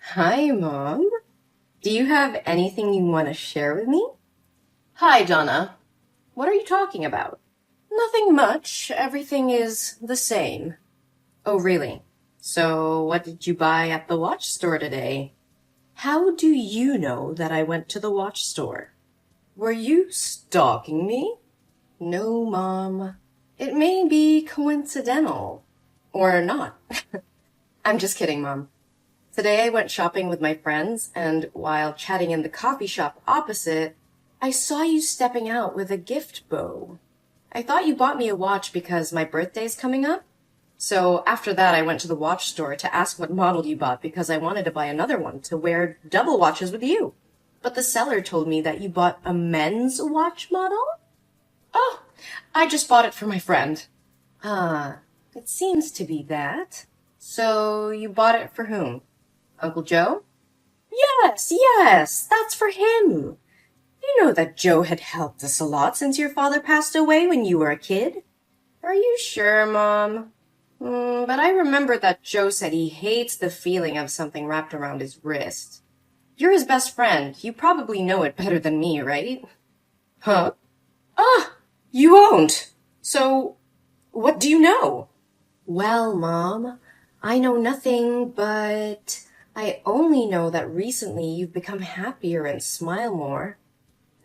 Hi, Mom. Do you have anything you want to share with me? Hi, Donna. What are you talking about? Nothing much. Everything is the same. Oh, really? So, what did you buy at the watch store today? How do you know that I went to the watch store? Were you stalking me? No, Mom. It may be coincidental. Or not. I'm just kidding, Mom. Today I went shopping with my friends, and while chatting in the coffee shop opposite, I saw you stepping out with a gift bow. I thought you bought me a watch because my birthday's coming up. So after that, I went to the watch store to ask what model you bought because I wanted to buy another one to wear double watches with you. But the seller told me that you bought a men's watch model? Oh, I just bought it for my friend. Ah, it seems to be that. So you bought it for whom? Uncle Joe? Yes, that's for him. You know that Joe had helped us a lot since your father passed away when you were a kid. Are you sure, Mom? But I remember that Joe said he hates the feeling of something wrapped around his wrist. You're his best friend. You probably know it better than me, right? Huh? Ah, you won't. So, what do you know? Well, Mom, I know nothing, but I only know that recently you've become happier and smile more,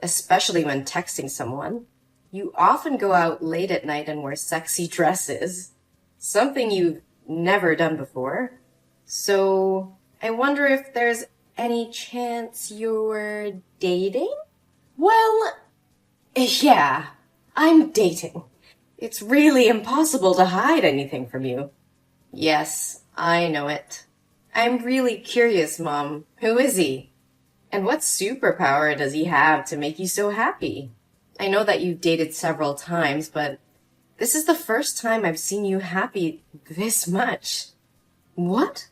Especially when texting someone. You often go out late at night and wear sexy dresses. Something you've never done before. So, I wonder if there's any chance you're dating? Well, yeah, I'm dating. It's really impossible to hide anything from you. Yes, I know it. I'm really curious, Mom. Who is he? And what superpower does he have to make you so happy? I know that you've dated several times, but this is the first time I've seen you happy this much. What?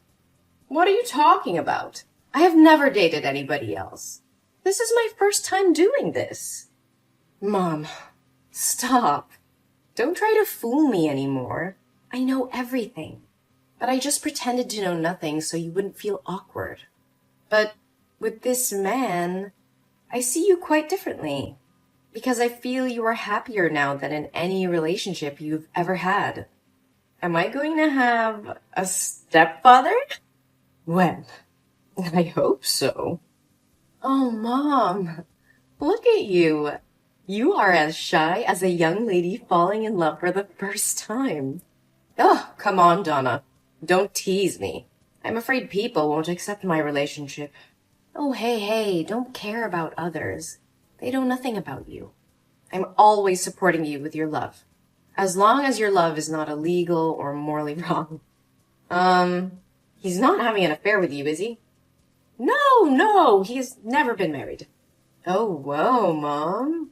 What are you talking about? I have never dated anybody else. This is my first time doing this. Mom, stop. Don't try to fool me anymore. I know everything. But I just pretended to know nothing so you wouldn't feel awkward. But with this man, I see you quite differently. Because I feel you are happier now than in any relationship you've ever had. Am I going to have a stepfather? When? I hope so. Oh, Mom, look at you. You are as shy as a young lady falling in love for the first time. Oh, come on, Donna. Don't tease me. I'm afraid people won't accept my relationship. Oh, hey, don't care about others. They know nothing about you. I'm always supporting you with your love. As long as your love is not illegal or morally wrong. He's not having an affair with you, is he? No, he's never been married. Oh, whoa, Mom.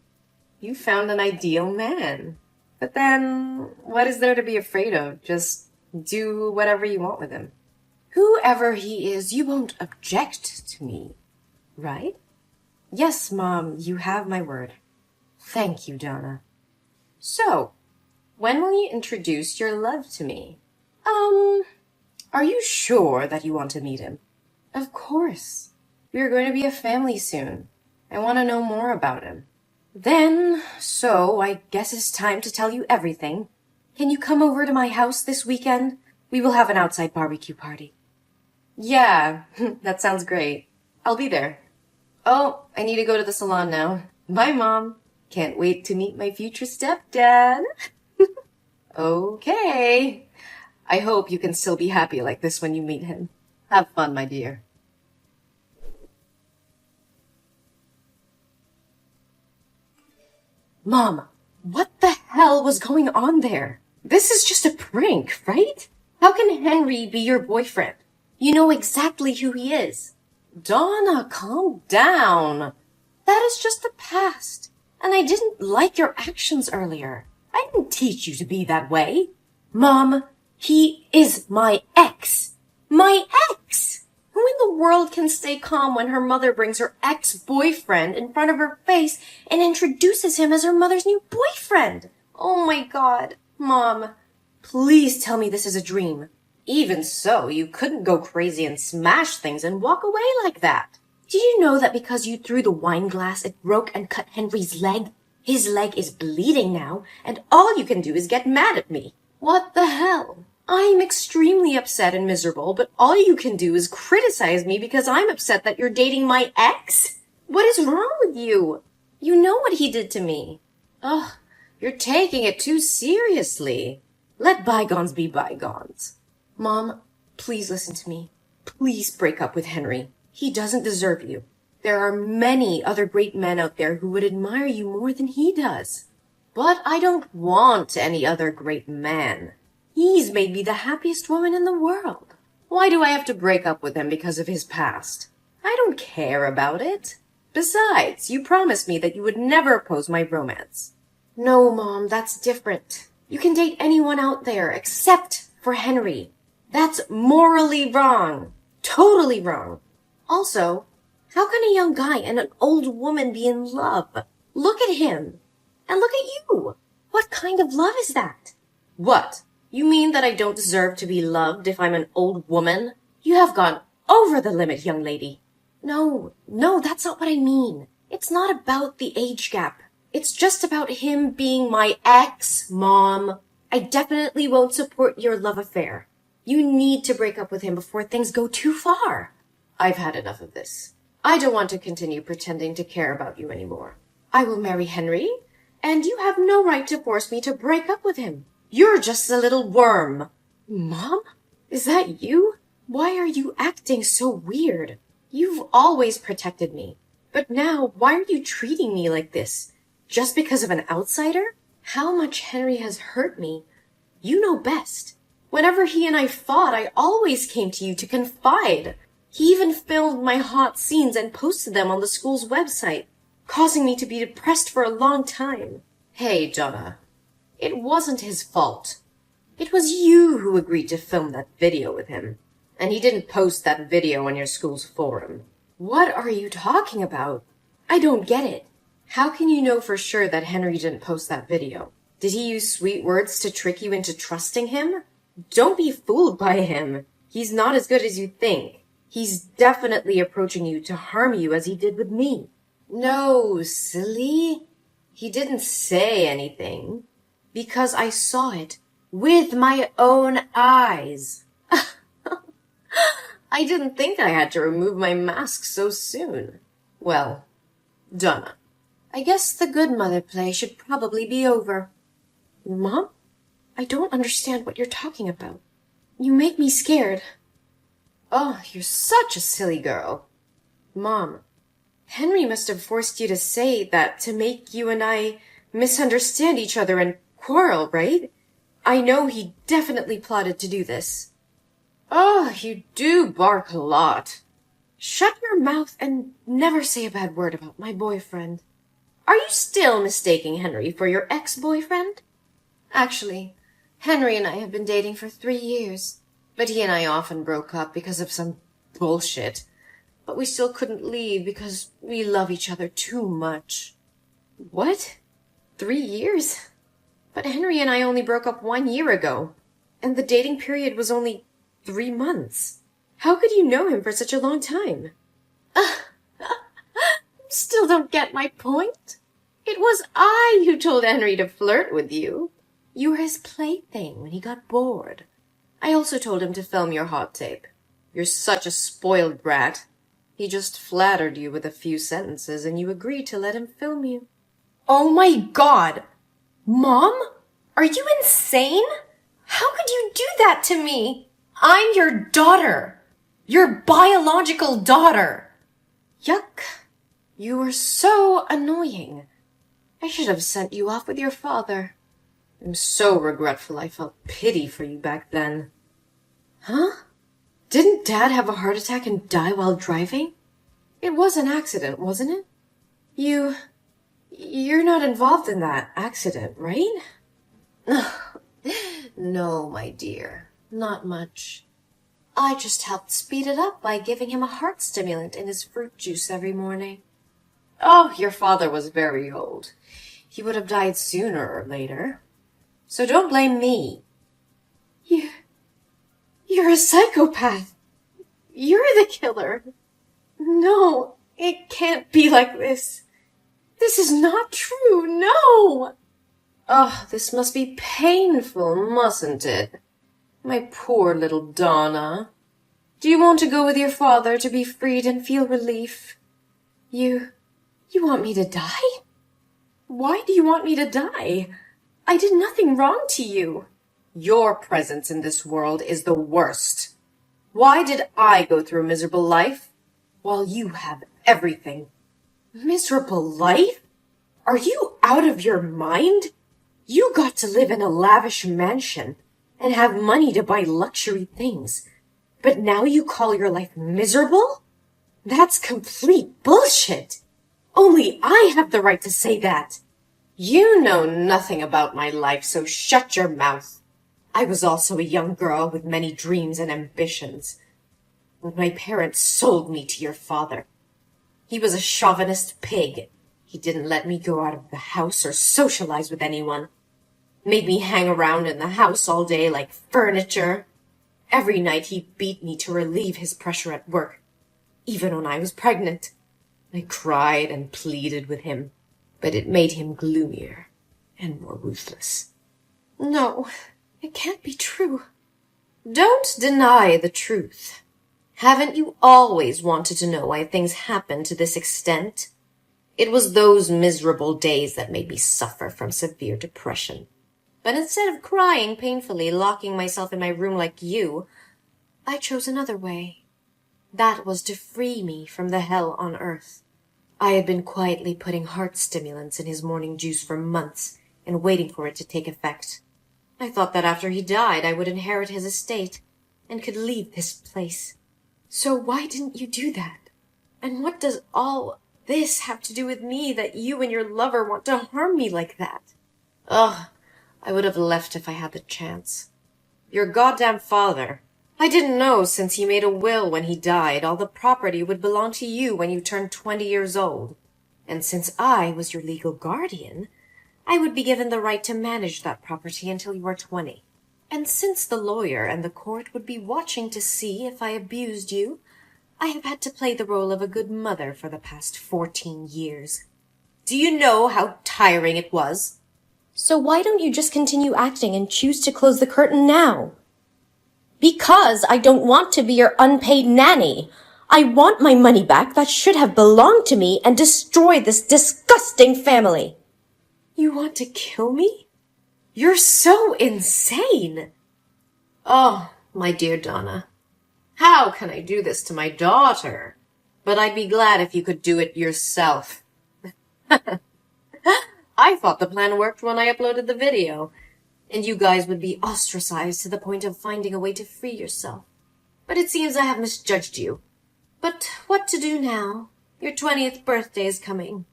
You found an ideal man. But then, what is there to be afraid of? Just do whatever you want with him. Whoever he is, you won't object to me, right? Yes, Mom, you have my word. Thank you, Donna. So, when will you introduce your love to me? Are you sure that you want to meet him? Of course. We are going to be a family soon. I want to know more about him. So I guess it's time to tell you everything. Can you come over to my house this weekend? We will have an outside barbecue party. Yeah, that sounds great. I'll be there. Oh, I need to go to the salon now. Bye, Mom. Can't wait to meet my future stepdad. Okay. I hope you can still be happy like this when you meet him. Have fun, my dear. Mom, what the hell was going on there? This is just a prank, right? How can Henry be your boyfriend? You know exactly who he is. Donna, calm down. That is just the past. And I didn't like your actions earlier. I didn't teach you to be that way. Mom, he is my ex. My ex! Who in the world can stay calm when her mother brings her ex-boyfriend in front of her face and introduces him as her mother's new boyfriend? Oh my God. Mom, please tell me this is a dream. Even so, you couldn't go crazy and smash things and walk away like that. Did you know that because you threw the wine glass, it broke and cut Henry's leg? His leg is bleeding now, and all you can do is get mad at me. What the hell? I'm extremely upset and miserable, but all you can do is criticize me because I'm upset that you're dating my ex? What is wrong with you? You know what he did to me. Ugh, you're taking it too seriously. Let bygones be bygones. Mom, please listen to me. Please break up with Henry. He doesn't deserve you. There are many other great men out there who would admire you more than he does. But I don't want any other great man. He's made me the happiest woman in the world. Why do I have to break up with him because of his past? I don't care about it. Besides, you promised me that you would never oppose my romance. No, Mom, that's different. You can date anyone out there except for Henry. That's morally wrong. Totally wrong. Also, how can a young guy and an old woman be in love? Look at him. And look at you. What kind of love is that? What? You mean that I don't deserve to be loved if I'm an old woman? You have gone over the limit, young lady. No, that's not what I mean. It's not about the age gap. It's just about him being my ex, Mom. I definitely won't support your love affair. You need to break up with him before things go too far. I've had enough of this. I don't want to continue pretending to care about you anymore. I will marry Henry, and you have no right to force me to break up with him. You're just a little worm. Mom? Is that you? Why are you acting so weird? You've always protected me. But now, why are you treating me like this? Just because of an outsider? How much Henry has hurt me. You know best. Whenever he and I fought, I always came to you to confide. He even filmed my hot scenes and posted them on the school's website, causing me to be depressed for a long time. Hey, Donna. It wasn't his fault. It was you who agreed to film that video with him. And he didn't post that video on your school's forum. What are you talking about? I don't get it. How can you know for sure that Henry didn't post that video? Did he use sweet words to trick you into trusting him? Don't be fooled by him. He's not as good as you think. He's definitely approaching you to harm you as he did with me. No, silly. He didn't say anything. Because I saw it with my own eyes. I didn't think I had to remove my mask so soon. Well, Donna, I guess the good mother play should probably be over. Mom? I don't understand what you're talking about. You make me scared. Oh, you're such a silly girl. Mom, Henry must have forced you to say that to make you and I misunderstand each other and quarrel, right? I know he definitely plotted to do this. Oh, you do bark a lot. Shut your mouth and never say a bad word about my boyfriend. Are you still mistaking Henry for your ex-boyfriend? Actually, Henry and I have been dating for 3 years, but he and I often broke up because of some bullshit. But we still couldn't leave because we love each other too much. What? 3 years? But Henry and I only broke up 1 year ago, and the dating period was only 3 months. How could you know him for such a long time? Still don't get my point? It was I who told Henry to flirt with you. You were his plaything when he got bored. I also told him to film your hot tape. You're such a spoiled brat. He just flattered you with a few sentences and you agreed to let him film you. Oh my God! Mom? Are you insane? How could you do that to me? I'm your daughter. Your biological daughter. Yuck. You were so annoying. I should have sent you off with your father. I'm so regretful I felt pity for you back then. Huh? Didn't Dad have a heart attack and die while driving? It was an accident, wasn't it? You're not involved in that accident, right? No, my dear, not much. I just helped speed it up by giving him a heart stimulant in his fruit juice every morning. Oh, your father was very old. He would have died sooner or later. So don't blame me. You You're a psychopath. You're the killer. No, it can't be like this. This is not true, no! Oh, this must be painful, mustn't it? My poor little Donna. Do you want to go with your father to be freed and feel relief? You want me to die? Why do you want me to die? I did nothing wrong to you. Your presence in this world is the worst. Why did I go through a miserable life while you have everything? Miserable life? Are you out of your mind? You got to live in a lavish mansion and have money to buy luxury things. But now you call your life miserable? That's complete bullshit. Only I have the right to say that. You know nothing about my life, so shut your mouth. I was also a young girl with many dreams and ambitions. When my parents sold me to your father, he was a chauvinist pig. He didn't let me go out of the house or socialize with anyone. Made me hang around in the house all day like furniture. Every night he beat me to relieve his pressure at work. Even when I was pregnant, I cried and pleaded with him, but it made him gloomier and more ruthless. No, it can't be true. Don't deny the truth. Haven't you always wanted to know why things happen to this extent? It was those miserable days that made me suffer from severe depression. But instead of crying painfully, locking myself in my room like you, I chose another way. That was to free me from the hell on earth. I had been quietly putting heart stimulants in his morning juice for months and waiting for it to take effect. I thought that after he died, I would inherit his estate and could leave this place. So why didn't you do that? And what does all this have to do with me that you and your lover want to harm me like that? Ugh, I would have left if I had the chance. Your goddamn father. I didn't know since he made a will when he died, all the property would belong to you when you turned 20 years old. And since I was your legal guardian, I would be given the right to manage that property until you were 20. And since the lawyer and the court would be watching to see if I abused you, I have had to play the role of a good mother for the past 14 years. Do you know how tiring it was? So why don't you just continue acting and choose to close the curtain now? Because I don't want to be your unpaid nanny. I want my money back that should have belonged to me and destroy this disgusting family. You want to kill me? You're so insane. Oh, my dear Donna, how can I do this to my daughter? But I'd be glad if you could do it yourself. I thought the plan worked when I uploaded the video, and you guys would be ostracized to the point of finding a way to free yourself. But it seems I have misjudged you. But what to do now? Your 20th birthday is coming.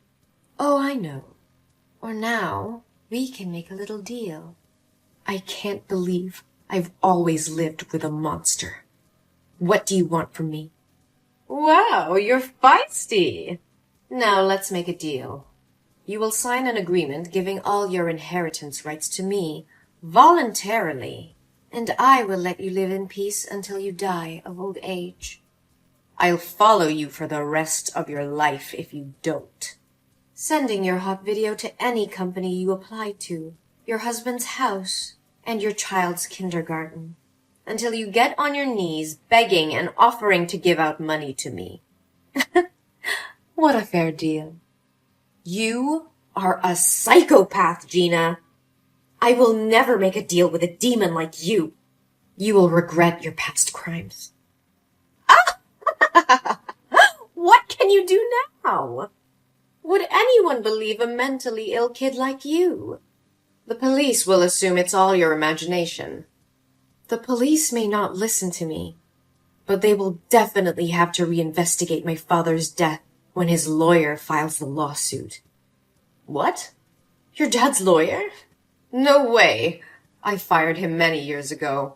Oh, I know. Or now, we can make a little deal. I can't believe I've always lived with a monster. What do you want from me? Wow, you're feisty. Now let's make a deal. You will sign an agreement giving all your inheritance rights to me, voluntarily, and I will let you live in peace until you die of old age. I'll follow you for the rest of your life if you don't. Sending your hot video to any company you apply to, your husband's house, and your child's kindergarten, until you get on your knees begging and offering to give out money to me. What a fair deal. You are a psychopath, Gina. I will never make a deal with a demon like you. You will regret your past crimes. What can you do now? Would anyone believe a mentally ill kid like you? The police will assume it's all your imagination. The police may not listen to me, but they will definitely have to reinvestigate my father's death when his lawyer files the lawsuit. What? Your dad's lawyer? No way. I fired him many years ago.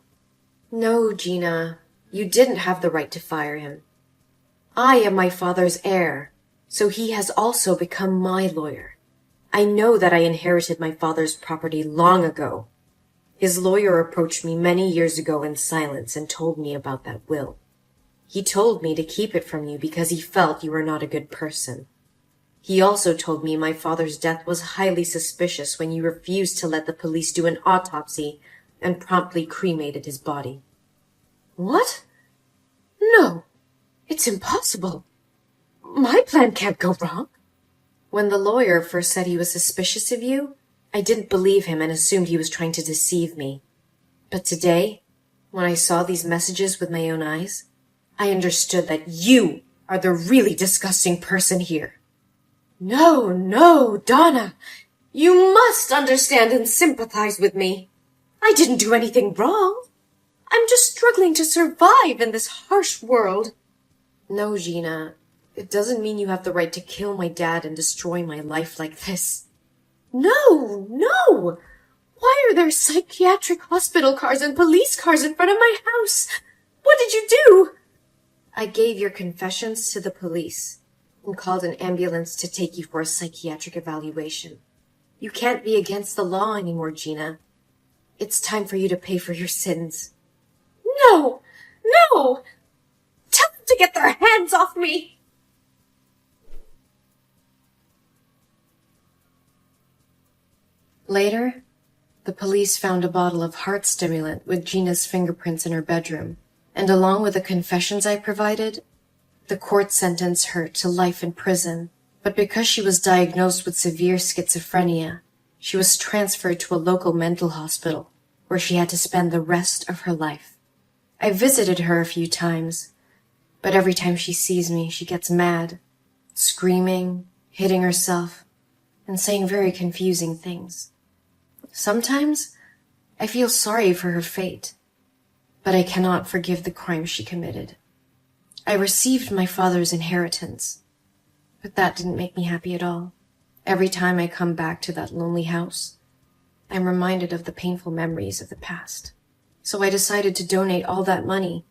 No, Gina, you didn't have the right to fire him. I am my father's heir, so he has also become my lawyer. I know that I inherited my father's property long ago. His lawyer approached me many years ago in silence and told me about that will. He told me to keep it from you because he felt you were not a good person. He also told me my father's death was highly suspicious when you refused to let the police do an autopsy and promptly cremated his body. What? No, it's impossible. My plan can't go wrong. When the lawyer first said he was suspicious of you, I didn't believe him and assumed he was trying to deceive me. But today, when I saw these messages with my own eyes, I understood that you are the really disgusting person here. No, Donna. You must understand and sympathize with me. I didn't do anything wrong. I'm just struggling to survive in this harsh world. No, Gina. It doesn't mean you have the right to kill my dad and destroy my life like this. No! Why are there psychiatric hospital cars and police cars in front of my house? What did you do? I gave your confessions to the police and called an ambulance to take you for a psychiatric evaluation. You can't be against the law anymore, Gina. It's time for you to pay for your sins. No! Tell them to get their hands off me! Later, the police found a bottle of heart stimulant with Gina's fingerprints in her bedroom, and along with the confessions I provided, the court sentenced her to life in prison. But because she was diagnosed with severe schizophrenia, she was transferred to a local mental hospital where she had to spend the rest of her life. I visited her a few times, but every time she sees me, she gets mad, screaming, hitting herself, and saying very confusing things. Sometimes I feel sorry for her fate, but I cannot forgive the crime she committed. I received my father's inheritance, but that didn't make me happy at all. Every time I come back to that lonely house, I'm reminded of the painful memories of the past. So I decided to donate all that money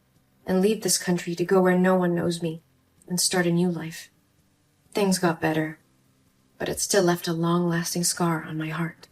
and leave this country to go where no one knows me and start a new life. Things got better, but it still left a long-lasting scar on my heart.